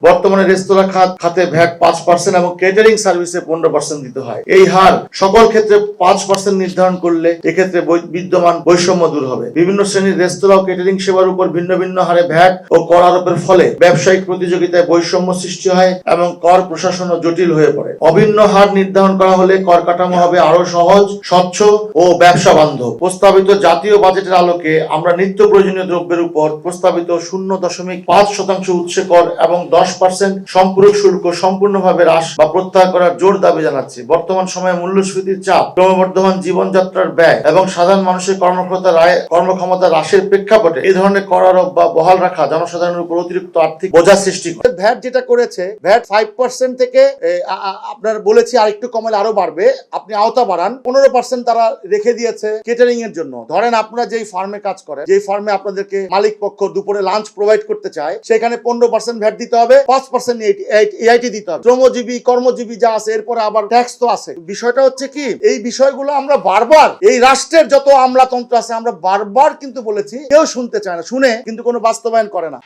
বর্তমানে রেস্তোরাঁ খাতে ভ্যাট 5% এবং কেটারিং সার্ভিসে 15% দিতে হয়। এই হার সকল ক্ষেত্রে 5% নির্ধারণ করলে এক্ষেত্রে বিদ্যমান বৈষম্য দূর হবে। বিভিন্ন শ্রেণীর রেস্তোরাঁ ও কেটারিং সেবার উপর ভিন্ন ভিন্ন হারে ভ্যাট ও কর আরোপের ফলে ব্যবসায়িক প্রতিযোগিতায় বৈষম্য সৃষ্টি হয় এবং কর প্রশাসনও জটিল হয়ে পড়ে। অভিন্ন হার নির্ধারণ করা হলে কর কাঠামো হবে আরো সহজ, স্বচ্ছ ও ব্যবসা বান্ধব। প্রস্তাবিত জাতীয় বাজেটের আলোকে আমরা নিত্য প্রয়োজনীয় দ্রব্যের উপর প্রস্তাবিত 0.5% উৎসে কর এবং 10% সম্পূরক শুল্ক সম্পূর্ণভাবে হ্রাস বা প্রত্যাহার করার জোর দাবি জানাচ্ছি। বর্তমান সময়ে মূল্যস্ফীতির চাপ, ক্রমবর্ধমান জীবনযাত্রার ব্যয় এবং সাধারণ মানুষের কর্মক্ষমতা হ্রাসের প্রেক্ষাপটে এই ধরনের কর আরোপ বা বহাল রাখা জনসাধারণের উপর অতিরিক্ত আর্থিক বোঝা সৃষ্টি করে। ভ্যাট যেটা করেছে, ভ্যাট 5% থেকে আপনার বলেছি আরেকটু কমালে আরো বাড়বে, আপনি আওতা বাড়ান। 15% তারা রেখে দিয়েছে কেটারিং এর জন্য। ধরেন আপনারা যেই ফার্মে কাজ করেন, যেই ফার্মে আপনাদেরকে মালিক পক্ষ দুপুরে লাঞ্চ প্রোভাইড করতে চায়, সেখানে 15% ভ্যাট দিতে হবে, 5% এআইটি দিতে হবে। শ্রমজীবী কর্মজীবী যা আছে, এরপরে আবার ট্যাক্স তো আছে। বিষয়টা হচ্ছে কি, এই বিষয়গুলো আমরা বারবার, এই রাষ্ট্রের যত আমলাতন্ত্র আছে আমরা বারবার কিন্তু বলেছি, কেউ শুনতে চায় না, শুনে কিন্তু কোনো বাস্তবায়ন করে না।